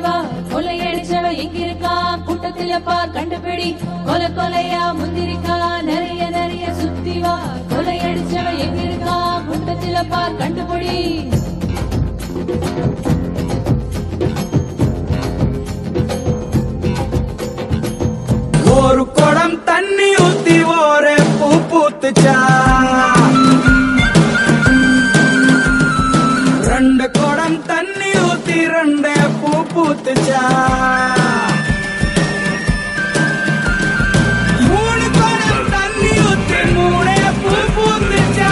வா கொள்ளையடிச்சவ எங்க இருக்கா கூட்டத்தில பார் கண்டுபிடி கொலை கொலையா முந்திரிக்கா நிறைய நிறைய சுத்தி வா கொள்ளையடிச்சவ எங்க இருக்கா கூட்டத்தில பார் கண்டுபிடி ஒரு குடம் தண்ணி ஊத்தி ஓரே பூ பூத்துச்சா ரெண்டு குடம் தண்ணி ஊத்தி ரெண்டே பூ பூத்துச்சா மூணு குடம் தண்ணி ஊத்தி மூணே பூ பூத்துச்சா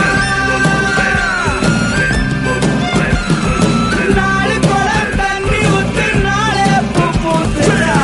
நாலு குடம் தண்ணி ஊத்தி நாலே பூ பூத்துச்சா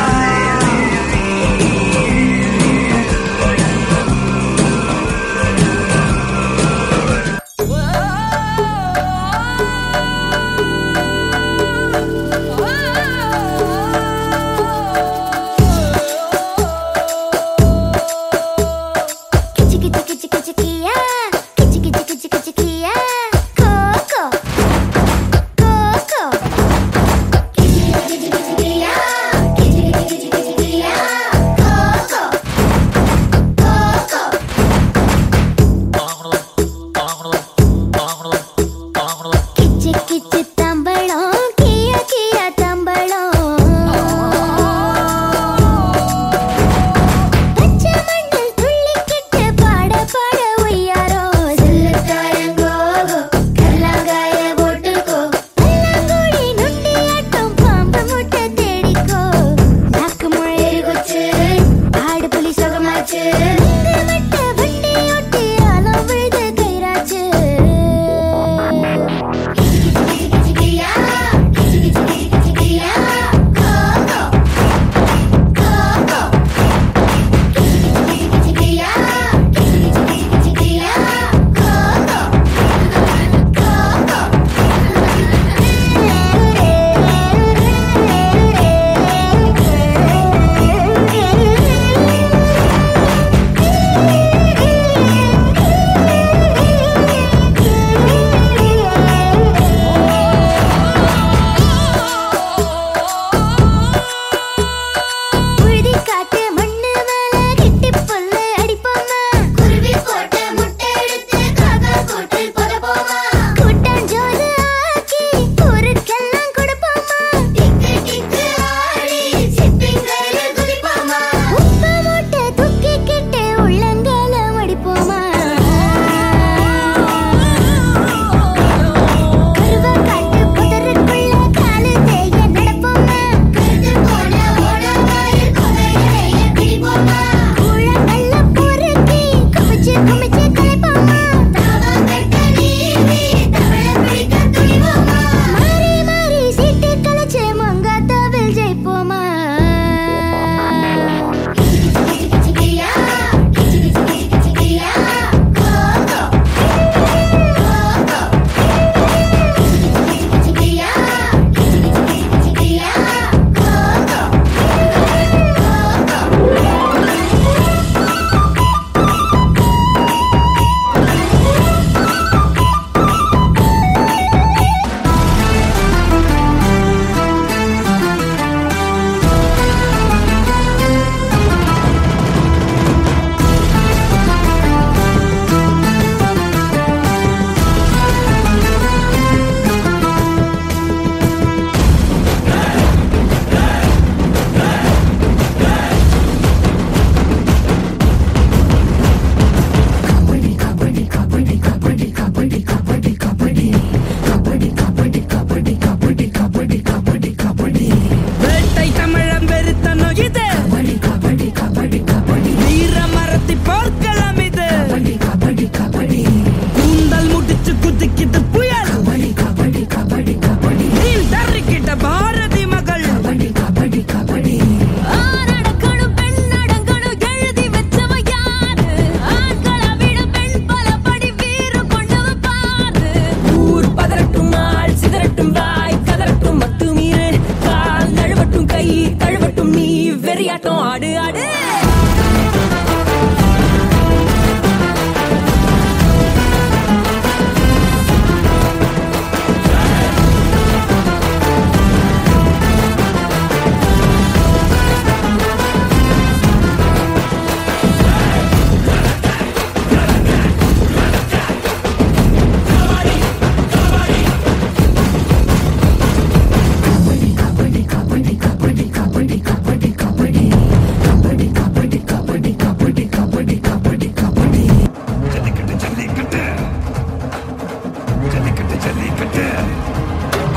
ஜல்லிக்கட்டு ஜல்லிக்கட்டு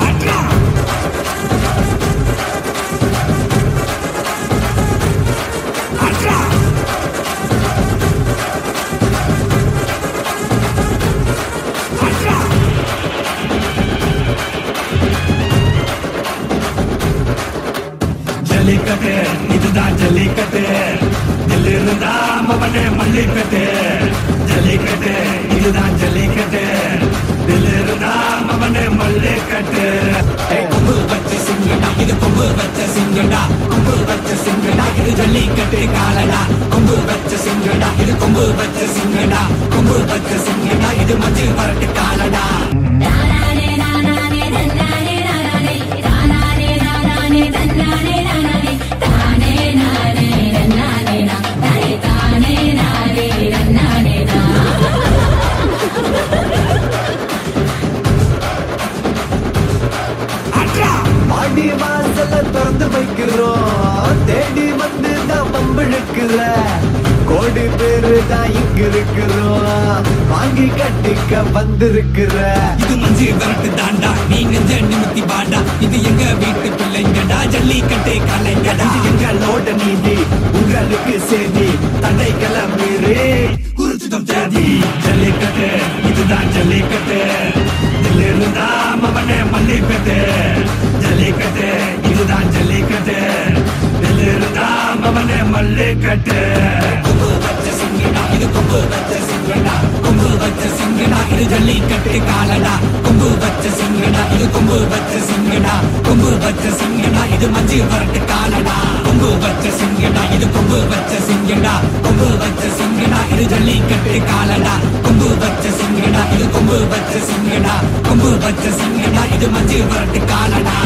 ஆட்ரா ஆட்ரா ஆட்ரா ஜல்லிக்கட்டு இதுதான் ஜல்லிக்கட்டு தில்லிருந்தா மவனே மல்லிக்கட்டு ஜல்லிக்கட்டு இதுதான் ஜல்லிக்கட்டு தில்லிருந்தா மவனே மல்லிக்கட்டு கொம்பு வச்ச சிங்கடா இது கொம்பு வச்ச சிங்கடா கொம்பு வச்ச சிங்கடா இது ஜல்லிக்கட்டு காலடா கொம்பு வச்ச சிங்கடா இது கொம்பு வச்ச சிங்கடா கொம்பு வச்ச சிங்கடா இது மஞ்சு வரட்டு காலடா மாடி வாசல திறந்து வைக்கிறோம் தேடி வந்து தான் பம்பிழுக்கிற கோடி பேரு தான் இங்க இருக்கிறோம் வாங்கி கட்டிக்க வந்திருக்கிற இது மஞ்சு வரட்டு தாண்டா நீ நெஞ்ச நிமித்தி பாண்டா இது எங்க வீட்டு பிள்ளைங்கடா ஜல்லிக்கட்டு கலைங்கடா எங்களோட நீதி உங்களுக்கு செய்தி தடைகளை மீறி குறிச்சிட்டோம் தேதி ஜல்லிக்கட்டு இதுதான் ஜல்லிக்கட்டு தில்லிருந்தா மவனே மல்லிக்கட்டு ஜல்லிக்கட்டு இதுதான் ஜல்லிக்கட்டு தில்லிருந்தா மவனே மல்லிக்கட்டு கொம்பு வச்ச சிங்கடா இது கொம்பு வச்ச சிங்கடா கொம்பு வச்ச சிங்கடா இது ஜல்லிக்கட்டு காலடா கொம்பு வச்ச சிங்கடா இது கொம்பு வச்ச சிங்கடா கொம்பு வச்ச சிங்கடா இது மஞ்சு வரட்டு காலடா கொம்பு வச்ச சிங்கடா இது கொம்பு வச்ச சிங்கடா கொம்பு வச்ச சிங்கடா இது ஜல்லிக்கட்டு காலடா கொம்பு வச்ச சிங்கடா இது கொம்பு வச்ச சிங்கடா கொம்பு வச்ச சிங்கடா இது மஞ்சு வரட்டு காலடா